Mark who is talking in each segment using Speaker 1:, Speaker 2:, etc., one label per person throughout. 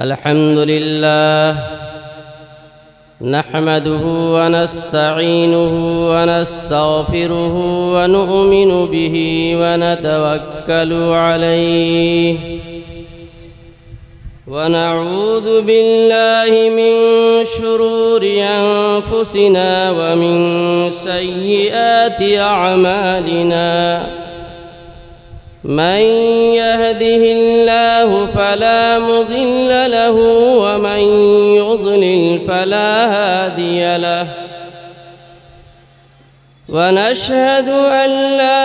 Speaker 1: अल्हम्दुलिल्लाह नहमदुहु व नस्तईनुहु व नस्तगफिरुहु व नु'मिनु बिही व नतवक्कलु अलैहि व नऊज़ु बिल्लाहि मिन शुरूरि अनफुसिना व मिन सय्यिआति अअमालिना मन यहदिहिल्लाहु फला मुज़िल्ल लहु व मन युज़लिल फला हादिय लहु व नशहदु अन ला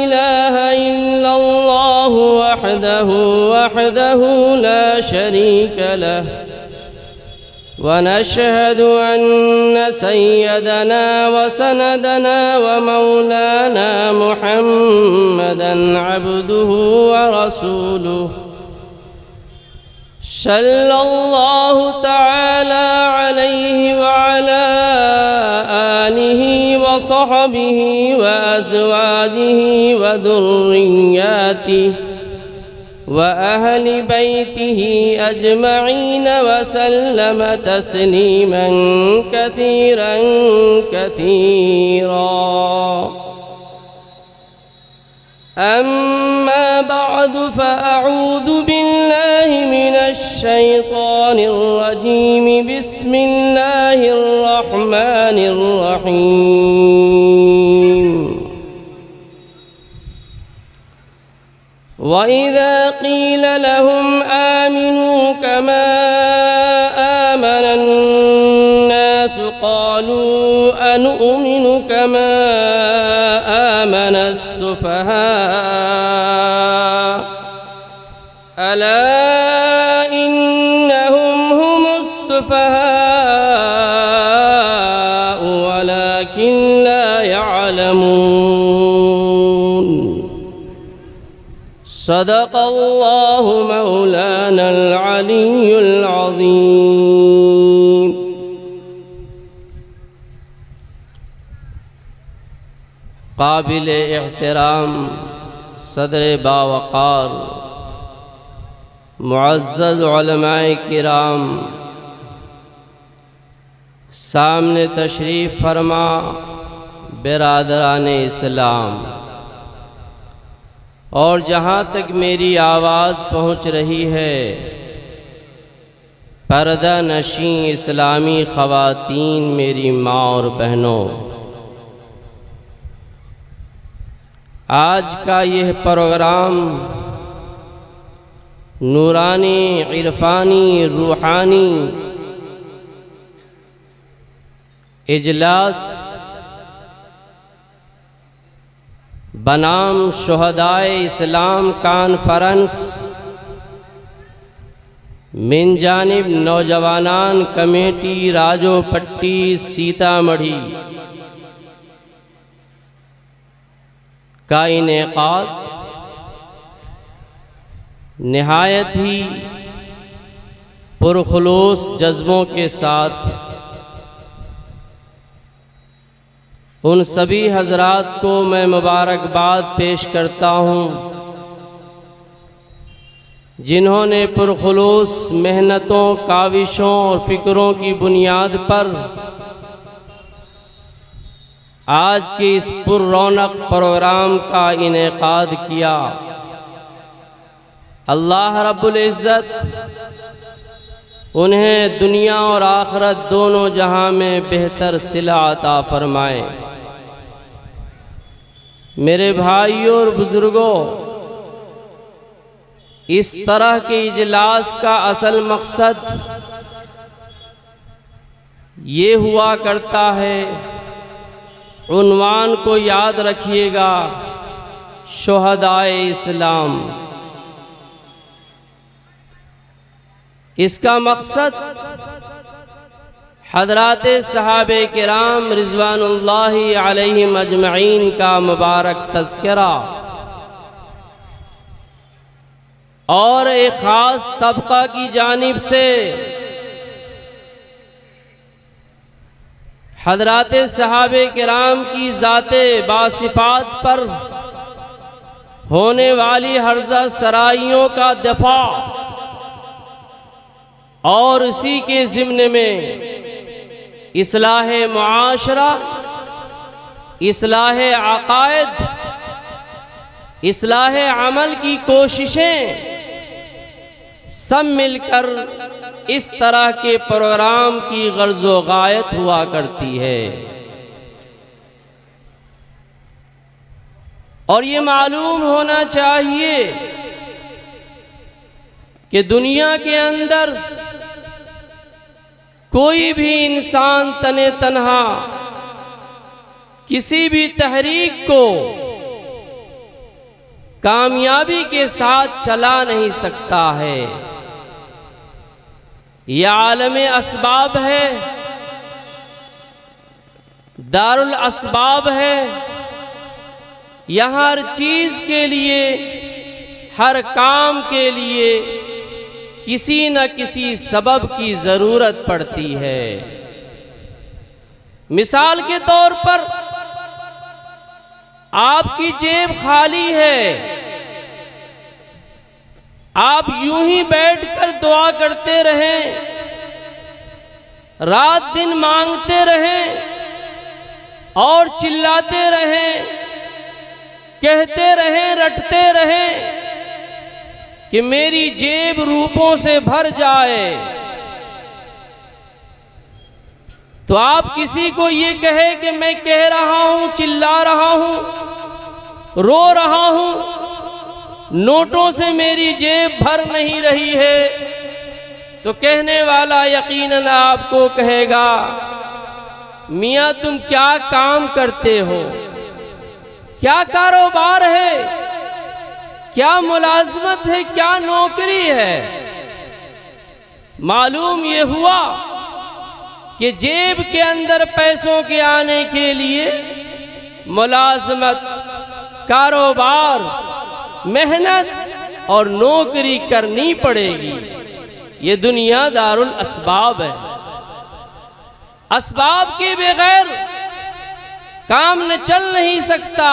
Speaker 1: इलाहा इल्लल्लाहु वहदहु ला शरीक लहु व नशहदु अन्न सय्यदना व सनदना व मौलाना मुहम्मदन अब्दुहु व रसूलुहु सल्लल्लाहु तआला अलैहि व अला आलिहि व सहबिहि व अज़वाजिहि व दुर्रिय्यातिहि व अहलि बैतिहि अजमईन व सल्लम तस्लीमन कसीरन कसीरा। अम्मा बअदु फ़अऊज़ु बिल्लाहि मिनश शैतानिर रजीम। बिस्मिल्लाहिर रहमानिर रहीम। वइज़ा क़ील लहुम आमिनू कमा आमनन नास क़ालू अनुमिनु कमा आमनस सुफ़हा अला इन्नहुम हुमुस सुफ़हा वलाकिन ला यअलमून। सदक़ल्लाहु मौलानल अलियुल अज़ीम। काबिल एहतराम सदर बावक़ार मुअज़्ज़ज़ उलमाए किराम, सामने तशरीफ़ फरमा बिरादराने इस्लाम, और जहाँ तक मेरी आवाज़ पहुँच रही है, पर्दा नशीं इस्लामी ख़वातीन, मेरी माँ और बहनों, आज का यह प्रोग्राम नूरानी, इरफानी, रूहानी इजलास बनाम शुहदाए इस्लाम कॉन्फ्रेंस मिन जानिब नौजवानान कमेटी राजोपट्टी सीतामढ़ी का इनेकाद निहायत ही पुरखुलूस जज्बों के साथ उन सभी हजरात को मैं मुबारकबाद पेश करता हूँ जिन्होंने पुरखुलूस मेहनतों, काविशों और फ़िक्रों की बुनियाद पर आज के इस पुररौनक प्रोग्राम का इनेकाद किया। अल्लाह रब्बुल इज़्ज़त उन्हें दुनिया और आखिरत दोनों जहां में बेहतर सिला अता फरमाए। मेरे भाइयों और बुज़ुर्गों, इस तरह के इजलास का असल मकसद ये हुआ करता है, उन्वान को याद रखिएगा, शुहदाए इस्लाम। इसका मकसद हज़राते सहाबे किराम रिज़वानुल्लाहि अलैहिम अजमईन का मुबारक तज़किरा और एक ख़ास तबका की जानिब से हज़राते सहाबे किराम की ज़ाते बासिफ़ात पर होने वाली हर्जा सराइयों का दफा और इसी के ज़िम्न में इस्लाह मुआशरा, इस्लाह अक़ायद, इस्लाह अमल की कोशिशें सब मिलकर इस तरह के प्रोग्राम की गर्ज़ व गायत हुआ करती है। और ये मालूम होना चाहिए कि दुनिया के अंदर कोई भी इंसान तने तन्हा किसी भी तहरीक को कामयाबी के साथ चला नहीं सकता है। यह आलम असबाब है, दारुल असबाब है। यहाँ हर चीज़ के लिए, हर काम के लिए किसी न किसी सबब की ज़रूरत पड़ती है। मिसाल के तौर पर आपकी जेब खाली है, आप यूं ही बैठकर दुआ करते रहें, रात दिन मांगते रहें और चिल्लाते रहें, कहते रहें, रटते रहें कि मेरी जेब रूपों से भर जाए, तो आप किसी को ये कहे कि मैं कह रहा हूं, चिल्ला रहा हूं, रो रहा हूं, नोटों से मेरी जेब भर नहीं रही है, तो कहने वाला यकीनन आपको कहेगा मियाँ तुम क्या काम करते हो, क्या कारोबार है, क्या मुलाजमत है, क्या नौकरी है। मालूम ये हुआ कि जेब के अंदर पैसों के आने के लिए मुलाजमत, कारोबार, मेहनत और नौकरी करनी पड़ेगी। ये दुनिया दारुल असबाब है। असबाब के बगैर काम न चल नहीं सकता,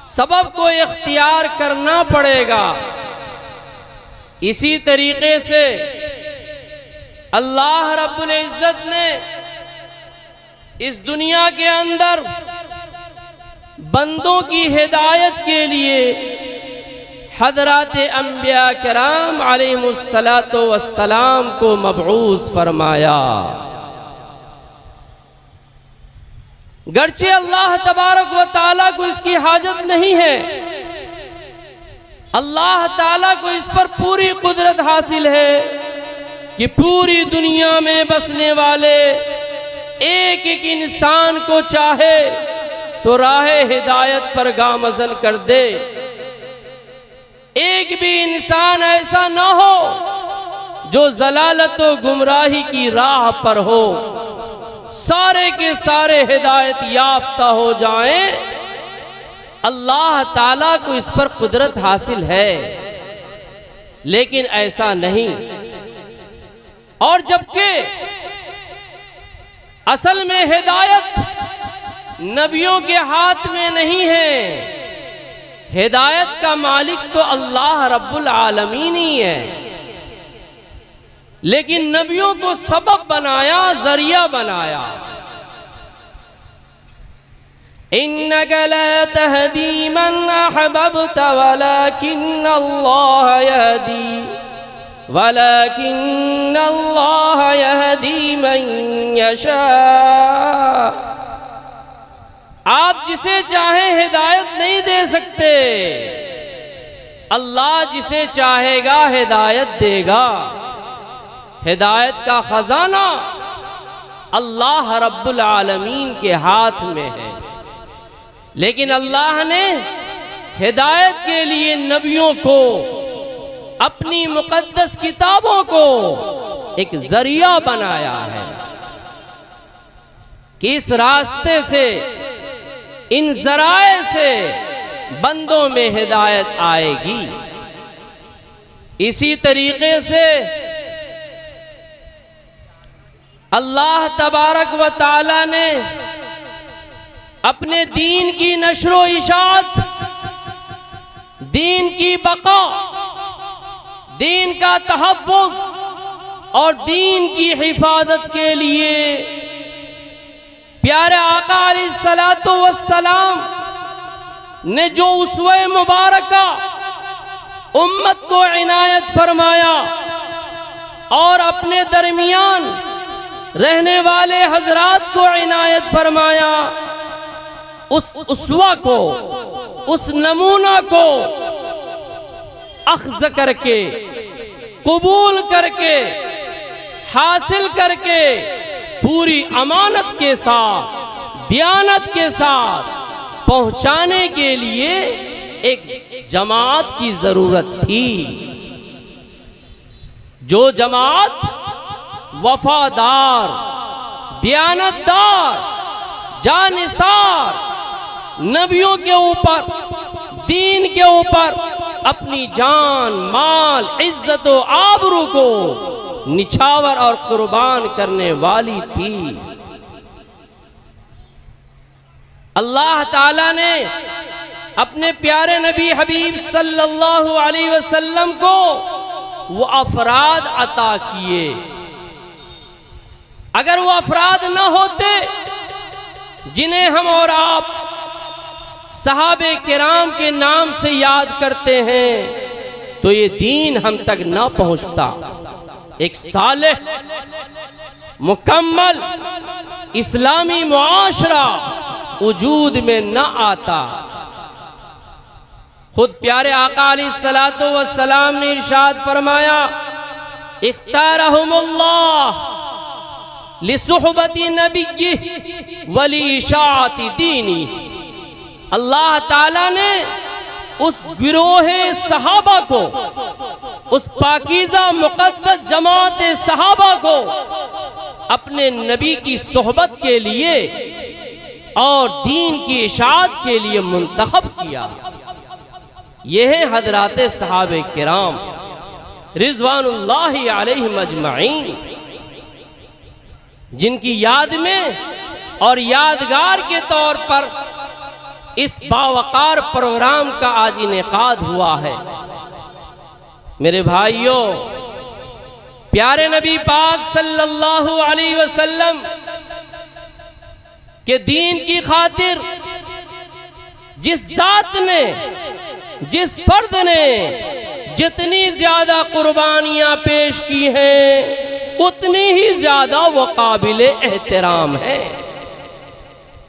Speaker 1: सबब को इख्तियार करना पड़ेगा। इसी तरीके से अल्लाह रब्बुल इज़्ज़त ने इस दुनिया के अंदर बंदों की हिदायत के लिए हज़रात अंबिया किराम अलैहिमुस्सलातु वस्सलाम को मबऊस फरमाया। गर्चे अल्लाह तबारक व ताला को इसकी हाजत नहीं है, अल्लाह ताला को इस पर पूरी कुदरत हासिल है कि पूरी दुनिया में बसने वाले एक एक इंसान को चाहे तो राहे हिदायत पर गामज़न कर दे। एक भी इंसान ऐसा ना हो जो ज़लालत व गुमराही की राह पर हो, सारे के सारे हिदायत याफ्ता हो जाएं। अल्लाह ताला को इस पर कुदरत हासिल है, लेकिन ऐसा नहीं। और जबकि असल में हिदायत नबियों के हाथ में नहीं है, हिदायत का मालिक तो अल्लाह रब्बुल आलमीन ही है, लेकिन नबियों को सबब बनाया, जरिया बनाया। इन्नका ला तहदी मन अहबब्त वलाकिन्न अल्लाह यहदी मन यशा। आप जिसे चाहे हिदायत नहीं दे सकते, अल्लाह जिसे चाहेगा हिदायत देगा। हिदायत का खजाना अल्लाह रब्बुल आलमीन के हाथ में है, लेकिन अल्लाह ने हिदायत के लिए नबियों को, अपनी मुकद्दस किताबों को एक जरिया बनाया है कि इस रास्ते से, इन जराए से बंदों में हिदायत आएगी। इसी तरीके से अल्लाह तबारक व ताला ने अपने दीन की नशरो इशात, दीन की बका, दीन का तहफ़्फ़ुज़, और दीन की हिफाजत के लिए प्यारे आका अलैहिस्सलातु वस्सलाम ने जो उसवे मुबारका उम्मत को इनायत फरमाया और अपने दरमियान रहने वाले हजरात को इनायत फरमाया, उस उसवा को, उस नमूना को अख्ज़ करके, कबूल करके, हासिल करके पूरी अमानत के साथ, दियानत के साथ पहुंचाने के लिए एक जमात की जरूरत थी। जो जमात वफादार, दियानतदार, जानिसार, नबियों के ऊपर, दीन के ऊपर अपनी जान, माल, इज्जत और आबरू को निछावर और कुर्बान करने वाली थी। अल्लाह ताला ने अपने प्यारे नबी हबीब सल्लल्लाहु अलैहि वसल्लम को वो अफराद अता किए। अगर वो अफराद न होते जिन्हें हम और आप सहाबे किराम के नाम से याद करते हैं, तो ये दीन हम तक न पहुंचता। एक सालेह मुकम्मल इस्लामी मुआशरा वजूद में न आता। खुद प्यारे आका अलैहिस्सलातु वस्सलाम ने इरशाद फरमाया, इख्तारहुमुल्लाह लिसुहबती नबिय्यिही वली इशाअती दीनी। अल्लाह ताला ने उस गिरोहे सहाबा को, उस पाकीज़ा मुक़द्दस जमात सहाबा को अपने नबी की सोहबत के लिए और दीन की इशाअत के लिए मुंतखब किया। ये है हज़रात सहाबे किराम रिज़वानुल्लाहि अलैहिम अजमईन, जिनकी याद में और यादगार के तौर पर इस बावकार प्रोग्राम का आज इनेकाद हुआ है। मेरे भाइयों, प्यारे नबी पाक सल्लल्लाहु अलैहि वसल्लम के दीन की खातिर जिस जात ने, जिस फर्द ने जितनी ज्यादा कुर्बानियां पेश की हैं, उतनी ही ज्यादा वो काबिल एहतराम है।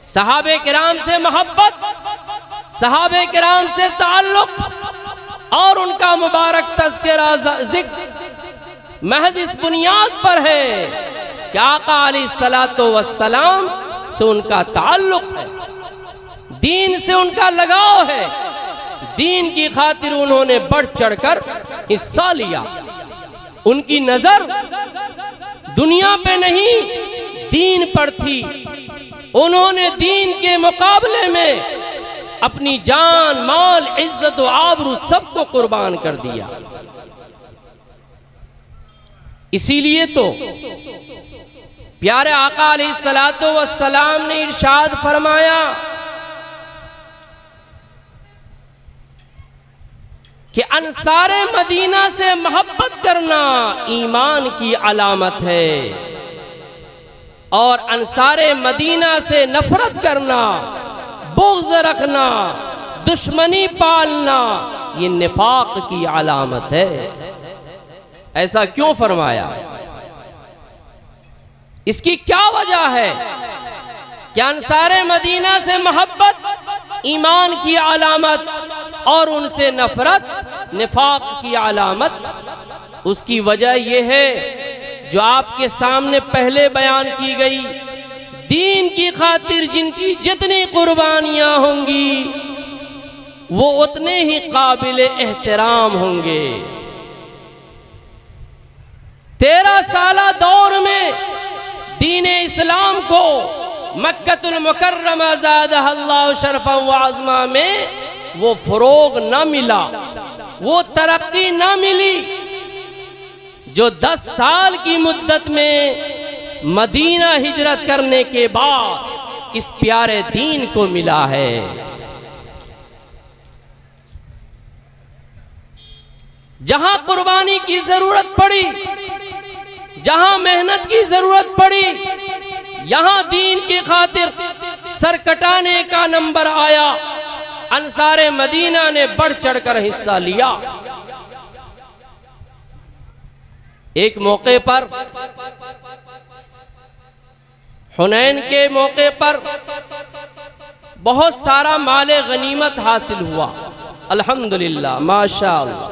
Speaker 1: सहाबे किराम से मोहब्बत, सहाबे किराम से ताल्लुक और उनका मुबारक तज़किरा ज़िक्र महज इस बुनियाद पर है कि आका अलैहिस्सलातु वस्सलाम से उनका ताल्लुक है, दीन से उनका लगाव है, दीन की खातिर उन्होंने बढ़ चढ़कर हिस्सा लिया। उनकी नजर दुनिया पे नहीं, दीन पर थी। उन्होंने दीन के मुकाबले में अपनी जान, माल, इज्जत और आबरू सबको कुर्बान कर दिया। इसीलिए तो प्यारे आका अलैहिस्सलातु वस्सलाम ने इरशाद फरमाया कि अंसारे मदीना से मोहब्बत करना ईमान की अलामत है और अंसारे मदीना से नफरत करना, बुग़्ज़ रखना, दुश्मनी पालना, ये निफाक की अलामत है। ऐसा क्यों फरमाया? इसकी क्या वजह है कि अंसारे मदीना से मोहब्बत ईमान की अलामत और उनसे नफरत निफाक की अलामत? उसकी वजह यह है जो आपके सामने पहले बयान की गई, दीन की खातिर जिनकी जितनी कुर्बानियां होंगी वो उतने ही काबिल एहतराम होंगे। 13 साला दौर में दीन इस्लाम को मक्कतुल मुकर्रमा ज़ादहल्लाहु शरफ़न व अज़्मा में वो फ़रोग़ न मिला, वो तरक्की न मिली जो 10 साल की मुद्दत में मदीना हिजरत करने के बाद इस प्यारे दीन को मिला है। जहां कुर्बानी की जरूरत पड़ी, जहां मेहनत की जरूरत पड़ी, यहां दीन की खातिर सर कटाने का नंबर आया, अंसारे मदीना ने बढ़ चढ़कर हिस्सा लिया। एक मौके पर, हुनैन के मौके पर बहुत सारा माले गनीमत हासिल हुआ, अल्हम्दुलिल्लाह, माशाअल्लाह।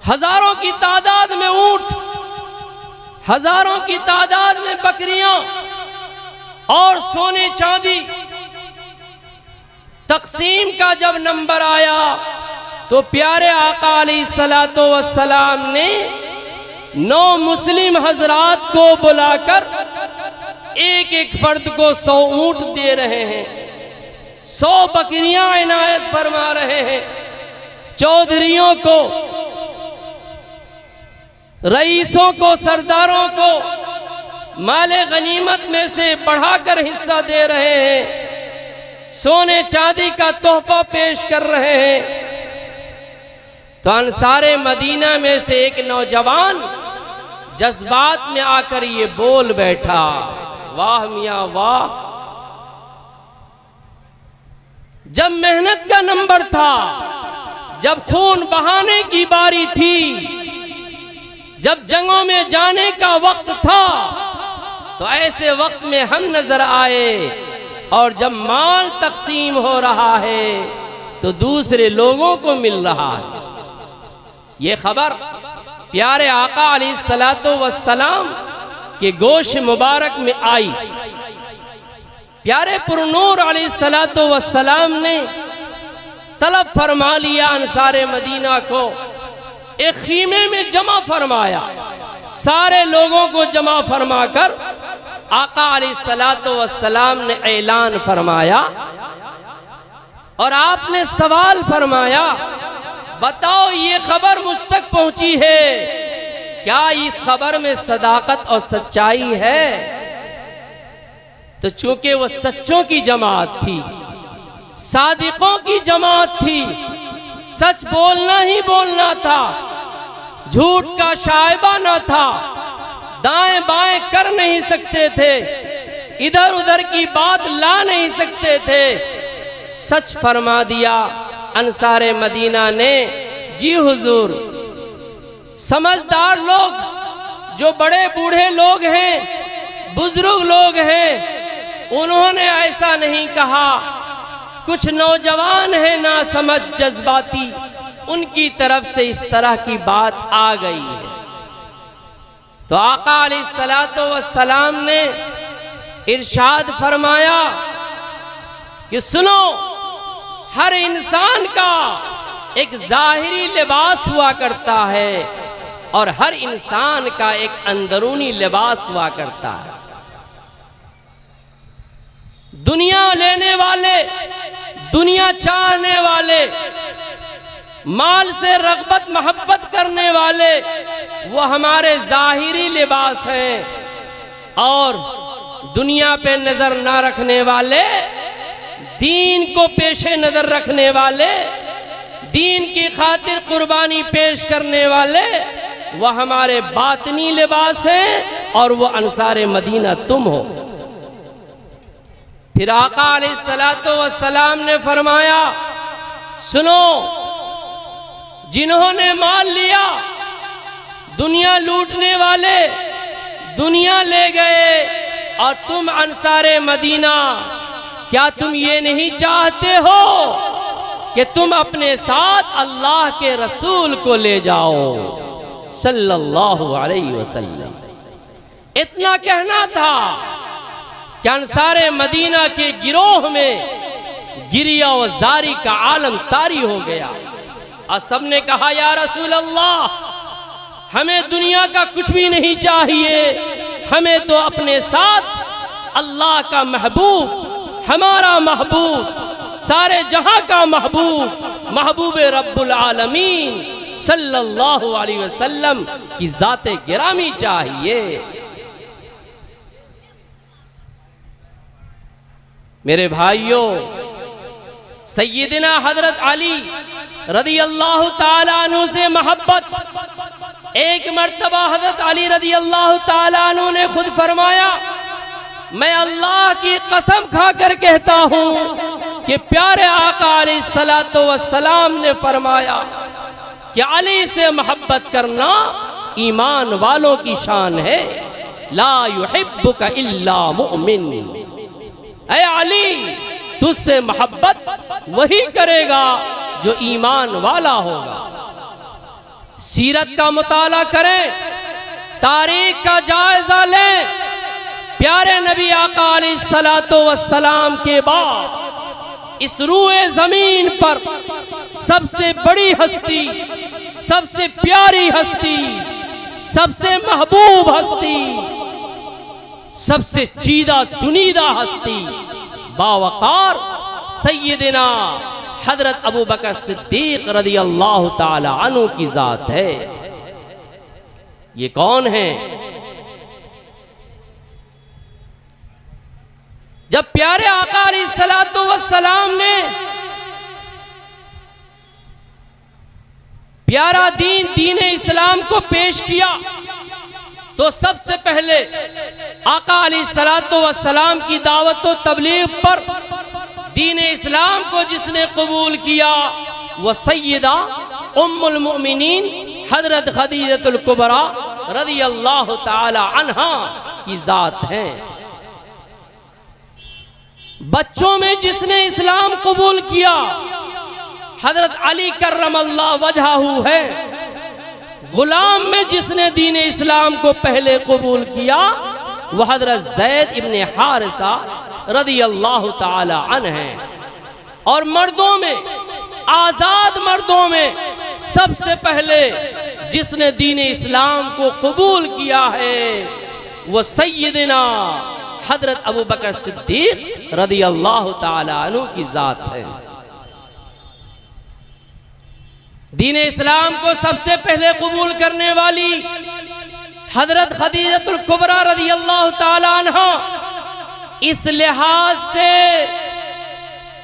Speaker 1: हजारों की तादाद में ऊंट, हजारों की तादाद में बकरियां और सोने चांदी। तकसीम का जब नंबर आया तो प्यारे आका अलैहिस्सलातो वस्सलाम ने 9 मुस्लिम हजरात को बुलाकर एक एक फर्द को 100 ऊंट दे रहे हैं, 100 बकरियां इनायत फरमा रहे हैं। चौधरियों को, रईसों को, सरदारों को माले गनीमत में से बढ़ाकर हिस्सा दे रहे हैं, सोने चांदी का तोहफा पेश कर रहे हैं। तो अंसारे मदीना में से एक नौजवान जज्बात में आकर ये बोल बैठा, वाह मियाँ वाह। जब मेहनत का नंबर था, जब खून बहाने की बारी थी, जब जंगों में जाने का वक्त था, तो ऐसे वक्त में हम नजर आए। और जब माल तकसीम हो रहा है तो दूसरे लोगों को मिल रहा है। ये खबर प्यारे आका अलैहिस्सलातो वस्सलाम के गोश मुबारक में आई। प्यारे पुरनूर अलैहिस्सलातो वस्सलाम ने तलब फरमा लिया अंसारे मदीना को, एक खीमे में जमा फरमाया। सारे लोगों को जमा फरमाकर आका अलैहिस्सलातो वस्सलाम ने ऐलान फरमाया और आपने सवाल फरमाया, बताओ ये खबर मुझ तक पहुंची है, क्या इस खबर में सदाकत और सच्चाई है? तो चूंकि वो सच्चों की जमात थी, सादिकों की जमात थी, सच बोलना ही बोलना था, झूठ का शायबा न था, दाएं बाएं कर नहीं सकते थे, इधर उधर की बात ला नहीं सकते थे, सच फरमा दिया अंसारे मदीना ने। जी हुजूर, समझदार लोग, जो बड़े बूढ़े लोग हैं, बुजुर्ग लोग हैं, उन्होंने ऐसा नहीं कहा। कुछ नौजवान हैं ना समझ जज्बाती, उनकी तरफ से इस तरह की बात आ गई है। तो आका अलैहिस्सलातो वस्सलाम ने इरशाद फरमाया कि सुनो, हर इंसान का एक जाहिरी लिबास हुआ करता है और हर इंसान का एक अंदरूनी लिबास हुआ करता है। दुनिया लेने वाले, दुनिया चाहने वाले, माल से रग़बत मोहब्बत करने वाले, वो हमारे जाहिरी लिबास हैं। और दुनिया पे नजर ना रखने वाले, दीन को पेशे नजर रखने वाले, दीन की खातिर कुर्बानी पेश करने वाले, वह हमारे बातनी लिबास हैं और वो अंसारे मदीना तुम हो। फिर आका अलैहिस्सलातो वस्सलाम ने फरमाया, सुनो, जिन्होंने माल लिया, दुनिया लूटने वाले दुनिया ले गए, और तुम अंसारे मदीना, क्या तुम ये नहीं चाहते हो कि तुम अपने साथ अल्लाह के रसूल को ले जाओ सल्लल्लाहु अलैहि वसल्लम? इतना कहना था कि अंसारे मदीना के गिरोह में गिरिया व जारी का आलम तारी हो गया। और सबने कहा, या रसूल अल्लाह, हमें दुनिया का कुछ भी नहीं चाहिए, हमें तो अपने साथ अल्लाह का महबूब, हमारा महबूब, सारे जहां का महबूब, महबूब रब्बुल आलमीन सल्लल्लाहु अलैहि वसल्लम की जाते गिरामी चाहिए। मेरे भाइयों, सय्यदना हजरत अली रज़ी अल्लाह ताला अन्हु से मोहब्बत एक मर्तबा हज़रत अली रज़ी अल्लाह ताला अन्हु ने खुद फरमाया, मैं अल्लाह की कसम खाकर कहता हूँ कि प्यारे आका अलैहिस्सलातु वस्सलाम ने फरमाया कि अली से मोहब्बत करना ईमान वालों की शान है। ला युहिब्बुका इल्ला मुमिन। ऐ अली, तुझसे मोहब्बत वही करेगा जो ईमान वाला होगा। सीरत का मुताला करें, तारीख का जायजा लें। प्यारे नबी आका अलैहिस्सलातु वस्सलाम के बाद इस रूए जमीन पर सबसे बड़ी हस्ती, सबसे प्यारी हस्ती, सबसे महबूब हस्ती, सबसे चीदा चुनीदा हस्ती बावकार सैयदना हजरत अबू बकर सिद्दीक रज़ी अल्लाह ताला अन्हु की जात है। ये कौन है? जब प्यारे आका अलैहिस्सलातु वस्सलाम ने प्यारा दीन इस्लाम को पेश किया तो सबसे पहले आका अलैहिस्सलातु वस्सलाम की दावत व तबलीग पर दीन इस्लाम को जिसने कबूल किया वह सैयदा उम्मुल मोमिनीन हजरत खदीजतुल कुबरा रज़ी अल्लाह ताला अन्हा की जात है। बच्चों में जिसने इस्लाम कबूल किया हजरत अली कर्रमल्लाह वजहहू है। गुलाम में जिसने दीन इस्लाम को पहले कबूल किया वह हजरत ज़ैद इब्ने हारिसा रज़ी अल्लाह ताला अन्हु है। और मर्दों में, आजाद मर्दों में सबसे पहले जिसने दीन इस्लाम को कबूल किया है वह सैयदना हजरत अबू बकर सिद्दीक रज़ी अल्लाह ताला अन्हु की जात है। दीन इस्लाम को सबसे पहले कबूल करने वाली हजरत खदीजतुल कुबरा रज़ी अल्लाह ताला अन्हा, इस लिहाज से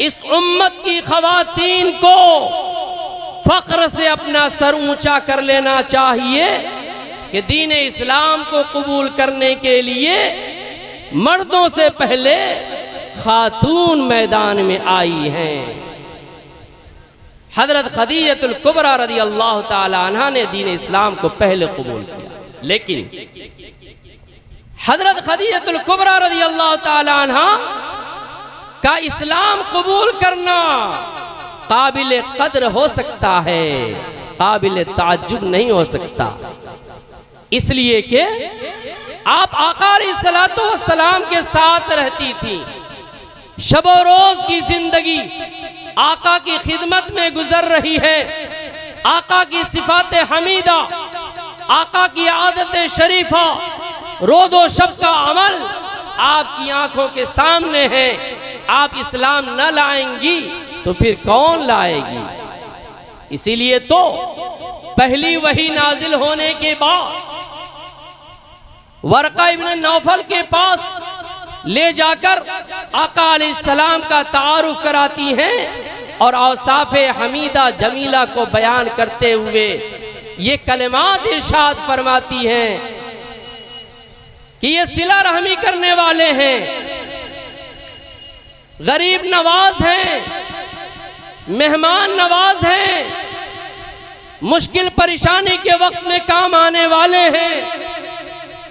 Speaker 1: इस उम्मत की खवातीन को फख्र से अपना सर ऊंचा कर लेना चाहिए कि दीन इस्लाम को कबूल करने के लिए मर्दों से पहले खातून मैदान में आई हैं। हजरत खदीजतुल कुबरा रज़ी अल्लाह ताला अन्हा ने दीन इस्लाम को पहले कबूल किया, लेकिन हजरत खदीजतुल कुबरा रज़ी अल्लाह ताला अन्हा का इस्लाम कबूल करना काबिल कद्र हो सकता है, काबिल ताज्जुब नहीं हो सकता। इसलिए कि आप आका अलैहिस्सलातु वस्सलाम के साथ रहती थी। शबो रोज की जिंदगी आका की खिदमत में गुजर रही है। आका की सिफात हमीदा, आका की आदत शरीफा, रोदो शब का अमल आपकी आंखों के सामने है। आप इस्लाम न लाएंगी तो फिर कौन लाएगी? इसीलिए तो पहली वही नाजिल होने के बाद वरका इब्न नौफल के पास ले जाकर आका अलैहिस्सलाम का तारुफ कराती हैं और औसाफ़े हमीदा जमीला को बयान करते हुए ये कलिमात इरशाद फरमाती हैं कि ये सिला रहमी करने वाले हैं, गरीब नवाज हैं, मेहमान नवाज हैं, मुश्किल परेशानी के वक्त में काम आने वाले हैं,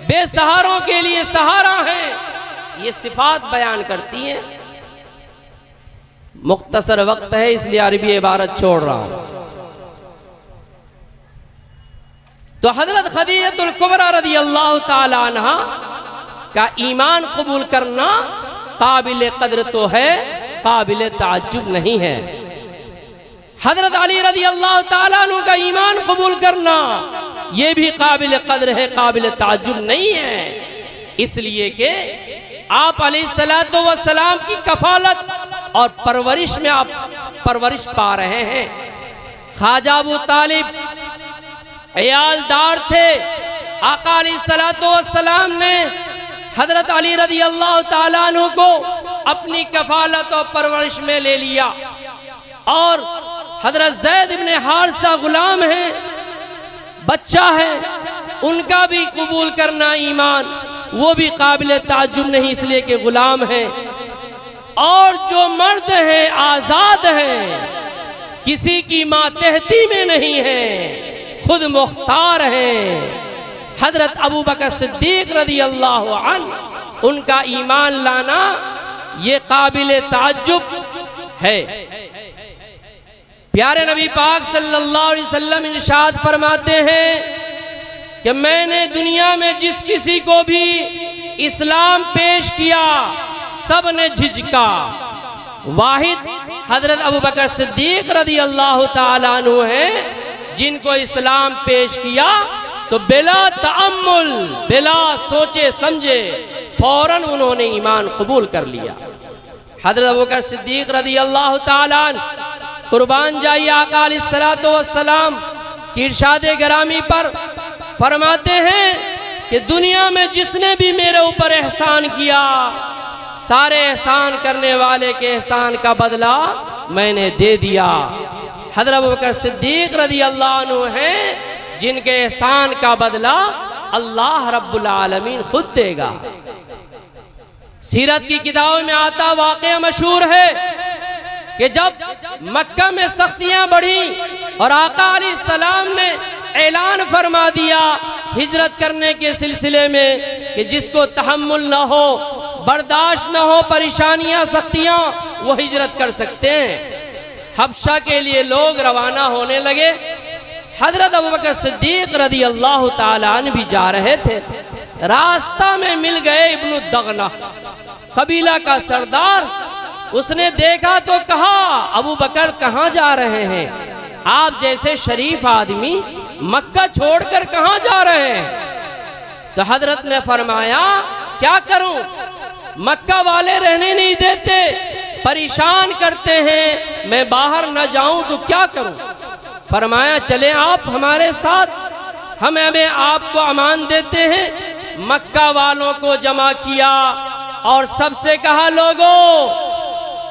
Speaker 1: बेसहारों के लिए सहारा हैं। ये सिफात बयान करती हैं। मुख्तसर वक्त है इसलिए अरबी इबारत छोड़ रहा हूं। तो हजरत खदीजतुल कुबरा रज़ी अल्लाह ताला अन्हा का ईमान कबूल करना काबिल कद्र तो है, काबिल ताज्जुब नहीं है। हजरत अली रज़ी अल्लाह ताला अन्हु का ईमान कबूल करना ये भी काबिल कद्र है, काबिल ताज्जुब नहीं है। इसलिए कि आप अलैहिस्सलातु वस्सलाम की कफालत और परवरिश में आप परवरिश पा रहे हैं। ख्वाजा अबू तालिब अयालदार थे। आका अलैहिस्सलातु वस्सलाम ने हजरत अली रज़ी अल्लाह ताला अन्हु को अपनी कफालत और परवरिश में ले लिया। और हजरत ज़ैद इब्ने हारिसा गुलाम हैं, बच्चा है उनका भी कबूल करना ईमान, वो भी काबिल ताज्जुब नहीं इसलिए कि गुलाम है। और जो मर्द है आजाद है, किसी की मातहती में नहीं है, खुद मुख्तार है। हजरत अबू बकर सिद्दीक रज़ी अल्लाह अन्हु, उनका ईमान लाना ये काबिल ताज्जुब है। प्यारे नबी पाक सल्लल्लाहु अलैहि वसल्लम इरशाद फरमाते हैं कि मैंने दुनिया में जिस किसी को भी इस्लाम पेश किया सब ने झिझका, वाहिद हजरत अबू बकर सिद्दीक रज़ी अल्लाह ताला अन्हु हैं जिनको इस्लाम पेश किया तो बिला तअम्मुल, बिला सोचे समझे फौरन उन्होंने ईमान कबूल कर लिया। हजरत अबू बकर सिद्दीक रज़ी अल्लाह ताला अन्हु कुर्बान जाइए आका अलैहिस्सलातु वस्सलाम की इरशादे गरामी पर फरमाते हैं कि दुनिया में जिसने भी मेरे ऊपर एहसान किया, सारे एहसान करने वाले के एहसान का बदला मैंने दे दिया। हज़रत अबू बकर सिद्दीक रज़ी अल्लाह अन्हु हैं जिनके एहसान का बदला अल्लाह रब्बुल आलमीन खुद देगा। सीरत की किताबों में आता वाक़या मशहूर है कि जब मक्का में सख्तियां बढ़ी और आका अलैहिस्सलाम ने ऐलान फरमा दिया हिजरत करने के सिलसिले में कि जिसको तहम्मुल न हो, बर्दाश्त न हो परेशानियां सख्तियां, वो हिजरत कर सकते हैं। हबशा के लिए लोग रवाना होने लगे। हजरत अबू बकर सिद्दीक रज़ी अल्लाह ताला अन्हु भी जा रहे थे। रास्ता में मिल गए इब्नु दगना, कबीला का सरदार। उसने देखा तो कहा, अबू बकर कहाँ जा रहे हैं? आप जैसे शरीफ आदमी मक्का छोड़कर कहाँ जा रहे हैं? तो हजरत ने फरमाया क्या करूं, मक्का वाले रहने नहीं देते, परेशान करते हैं, मैं बाहर न जाऊं तो क्या करूं? फरमाया चले आप हमारे साथ, हम हमें आपको अमान देते हैं। मक्का वालों को जमा किया और सबसे कहा लोगों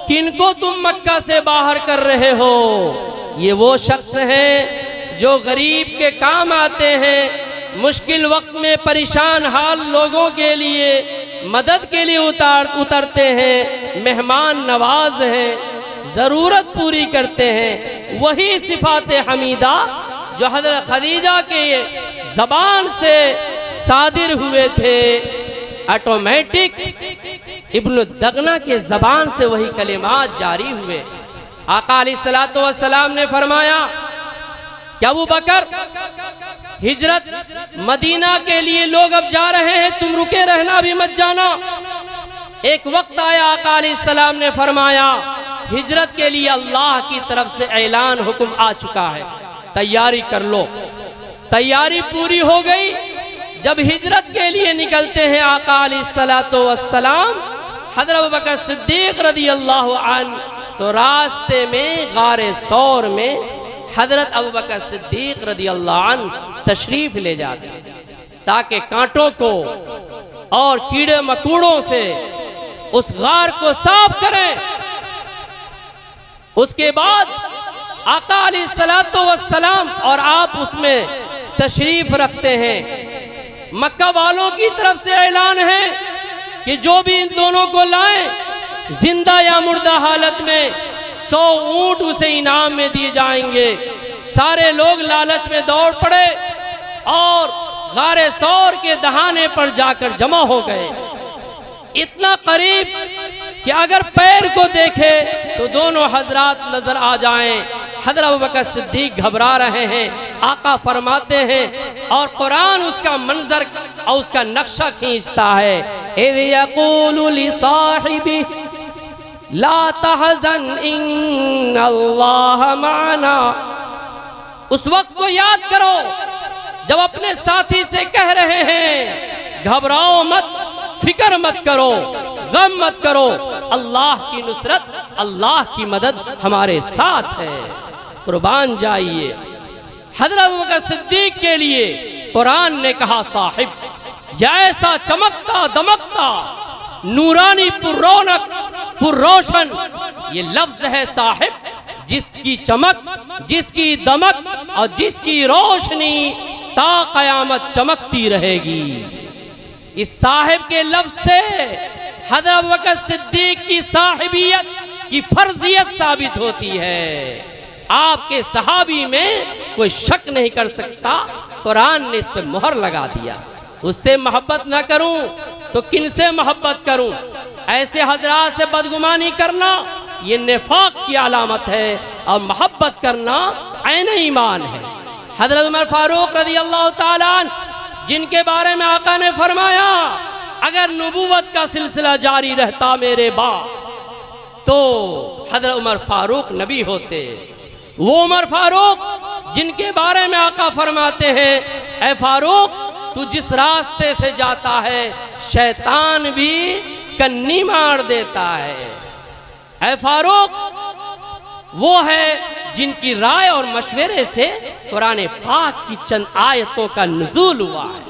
Speaker 1: किनको तुम मक्का से बाहर कर रहे हो? ये वो शख्स हैं जो गरीब के काम आते हैं, मुश्किल वक्त में परेशान हाल लोगों के लिए मदद के लिए उतरते हैं, मेहमान नवाज हैं, ज़रूरत पूरी करते हैं। वही सिफात हमीदा जो हज़रत खदीजा के ज़बान से सादिर हुए थे, ऑटोमेटिक इब्नु दगना के ज़बान से वही कलिमात जारी हुए। आका अलैहिस्सलातु वस्सलाम ने फरमाया कि अबू बकर हिजरत मदीना के लिए लोग अब जा रहे हैं, तुम रुके रहना, भी मत जाना। एक वक्त आया आका अलैहिस्सलाम ने फरमाया हिजरत के लिए अल्लाह की तरफ से ऐलान हुक्म आ चुका है, तैयारी कर लो। तैयारी पूरी हो गई। जब हिजरत के लिए निकलते हैं आका अलैहिस्सलातु वस्सलाम, हज़रत अबू बकर सिद्दीक रज़ी अल्लाह अन्हु तो रास्ते में गारे सौर में हज़रत अबू बकर सिद्दीक रज़ी अल्लाह अन्हु तशरीफ ले जाते ताकि कांटों को और कीड़े मकोड़ों से उस गार को साफ करें। उसके बाद आका अलैहिस्सलातु वस्सलाम और आप उसमें तशरीफ रखते हैं। मक्का वालों की तरफ से ऐलान है कि जो भी इन दोनों को लाए जिंदा या मुर्दा हालत में 100 ऊंट उसे इनाम में दिए जाएंगे। सारे लोग लालच में दौड़ पड़े और गारे सौर के दहाने पर जाकर जमा हो गए, इतना करीब कि अगर पैर को देखे तो दोनों हजरात नजर आ जाएं। हज़रत अबू बकर सिद्दीक घबरा रहे हैं। आका फरमाते हैं और कुरान उसका मंजर और उसका नक्शा खींचता है, इज़ यक़ूलु लिसाहिबी ला तहज़न इन्नल्लाह माना। उस वक्त को याद करो जब अपने साथी से कह रहे हैं घबराओ मत, फिक्र मत करो, गम मत करो, अल्लाह की नुसरत, अल्लाह की मदद हमारे साथ है। कुर्बान जाइए। हज़रत अबू बकर सिद्दीक के लिए कुरान ने कहा साहिब, जैसा चमकता दमकता नूरानी पुररौनक पुररोशन, ये लफ्ज है साहिब जिसकी चमक, जिसकी दमक और जिसकी रोशनी ता क़यामत चमकती रहेगी। इस साहिब के लफ्ज से हज़रत अबू बकर सिद्दीक की साहिबियत की फर्जियत साबित होती है। आपके सहाबी में कोई शक नहीं कर सकता। कुरान ने इस पर मोहर लगा दिया। उससे मोहब्बत न करूं तो किन से मोहब्बत करूं? ऐसे हजरात से बदगुमानी करना ये निफाक की अलामत है और मोहब्बत करना ऐन ईमान है। हजरत उमर फारूक रज़ी अल्लाह ताला अन्हु, जिनके बारे में आका ने फरमाया अगर नबूवत का सिलसिला जारी रहता मेरे बाद तो हजरत उमर फारूक नबी होते। वो उमर फारूक जिनके बारे में आका फरमाते हैं ऐ फारूक तू जिस रास्ते से जाता है शैतान भी कन्नी मार देता है। ऐ फारूक वो है जिनकी राय और मशवरे से कुरान पाक की चंद आयतों का नुज़ूल हुआ है।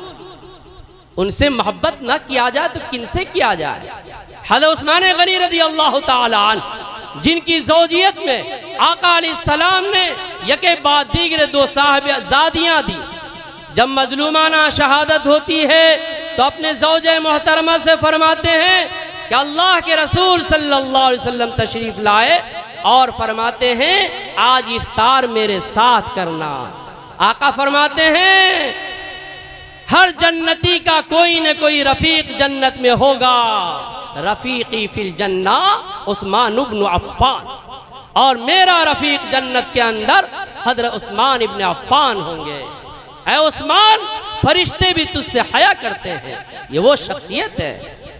Speaker 1: उनसे मोहब्बत न किया जाए तो किनसे किया जाए? हज़रत उस्मान गनी रज़ी अल्लाह ताला अन्हु, जिनकी ज़ौजियत में आका अलैहिस्सलाम ने यके बाद दीगर दो साहिबजादियाँ दी। जब मजलूमाना शहादत होती है तो अपने ज़ौजे मोहतरमा से फरमाते हैं कि अल्लाह के रसूल सल्लल्लाहु अलैहि वसल्लम तशरीफ़ लाए और फरमाते हैं आज इफ्तार मेरे साथ करना। आका फरमाते हैं हर जन्नती का कोई न कोई रफीक जन्नत में होगा। रफीकी फिल जन्ना उस्मान इब्न अफ़्फ़ान, और मेरा रफीक जन्नत के अंदर हज़रत उस्मान इब्न अफ़्फ़ान होंगे। ऐ उस्मान फरिश्ते भी तुझसे हया करते हैं। ये वो शख्सियत है।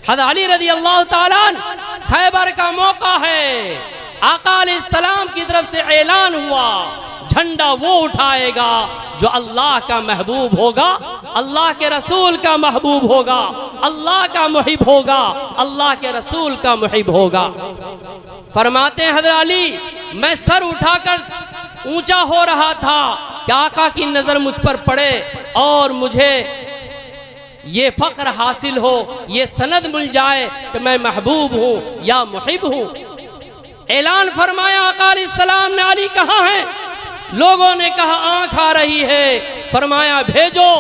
Speaker 1: हज़रत अली रज़ी अल्लाह ताला अन्हु, खैबर का मौका है, आका अलैहिस्सलाम की तरफ से ऐलान हुआ झंडा वो उठाएगा जो अल्लाह का महबूब होगा, अल्लाह के रसूल का महबूब होगा, अल्लाह का मुहिब होगा, अल्लाह के रसूल का मुहिब होगा। फरमाते हैं हज़रत अली मैं सर उठाकर ऊंचा हो रहा था कि आका की नजर मुझ पर पड़े और मुझे ये फख्र हासिल हो, ये सनद मिल जाए कि मैं महबूब हूँ या मुहिब हूँ। ऐलान फरमाया आका अलैहिस्सलाम ने अली कहाँ है? लोगों ने कहा आंख आ रही है। फरमाया भेजो।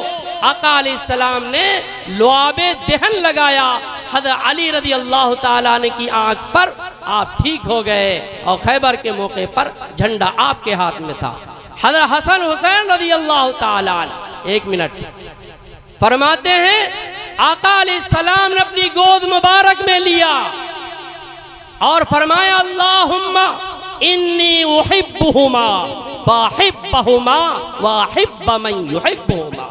Speaker 1: आका अलैहिस्सलाम ने लुआबे दहन लगाया हज़रत अली रज़ी अल्लाह ताला अन्हु की आंख पर, आप ठीक हो गए और खैबर के मौके पर झंडा आपके हाथ में था। हज़रत हसन हुसैन रज़ी अल्लाह ताला अन्हु, एक मिनट, फरमाते हैं आका अलैहिस्सलाम ने अपनी गोद मुबारक में लिया और फरमाया अल्लाहुम्मा इन्नी उहिब्बुहुमा फ़अहिब्बहुमा वअहिब्ब मन युहिब्बुहुमा।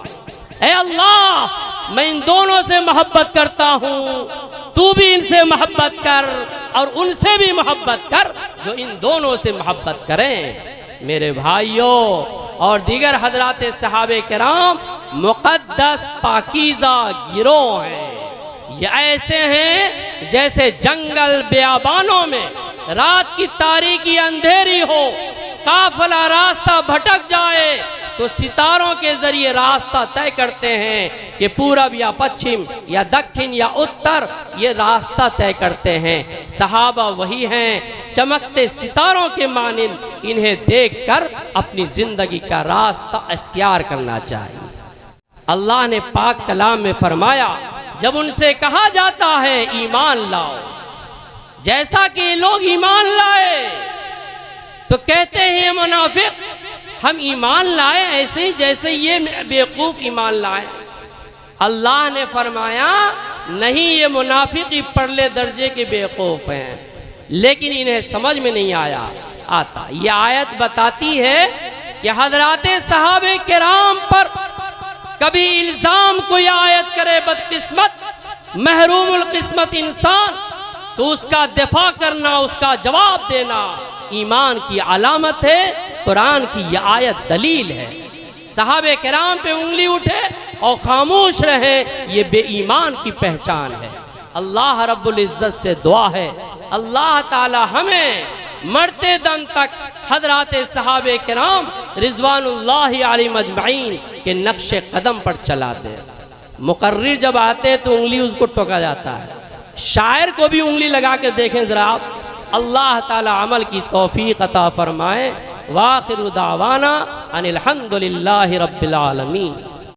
Speaker 1: ऐ अल्लाह मैं इन दोनों से मोहब्बत करता हूँ, तू भी इनसे मोहब्बत कर और उनसे भी मोहब्बत कर जो इन दोनों से मोहब्बत करें। मेरे भाइयों और दीगर हजरात सहाबे किराम मुक़द्दस पाकीज़ा गिरोह हैं। ये ऐसे हैं जैसे जंगल बियाबानों में रात की तारीकी अंधेरी हो, काफिला रास्ता भटक जाए तो सितारों के जरिए रास्ता तय करते हैं कि पूरब या पश्चिम या दक्षिण या उत्तर, ये रास्ता तय करते हैं। सहाबा वही हैं चमकते सितारों के मानिंद। इन्हें देखकर अपनी जिंदगी का रास्ता इख्तियार करना चाहिए। अल्लाह ने पाक कलाम में फरमाया जब उनसे कहा जाता है ईमान लाओ, जैसा कि लोग ईमान लाए तो कहते हैं मुनाफिक हम ईमान लाए ऐसे ही जैसे ये बेवकूफ़ ईमान लाए। अल्लाह ने फरमाया नहीं, ये मुनाफिक ही परले दर्जे के बेवकूफ़ हैं, लेकिन इन्हें समझ में नहीं आता। ये आयत बताती है कि हज़राते सहाबे किराम पर कभी इल्ज़ाम कोई आयत करे बदकिस्मत महरूमुल किस्मत इंसान, तो उसका दिफा करना, उसका जवाब देना ईमान की अलामत है। कुरान की यह आयत दलील है। सहाबे किराम पे उंगली उठे और खामोश रहे, ये बेईमान की पहचान है। अल्लाह रब्बुल इज़्ज़त से दुआ है अल्लाह ताला हमें मरते दम तक हज़राते सहाबे किराम रिज़वानुल्लाहि अलैहिम अजमईन के नक्शे कदम पर चला दे। मुकर्रिर जब आते तो उंगली उसको टोका जाता है, शायर को भी उंगली लगा के देखें ज़रा आप। अल्लाह ताला अमल की तौफीक अता फरमाए। वाखिरु दावाना अनिल हम्दुलिल्लाहि रब्बिल आलमीन।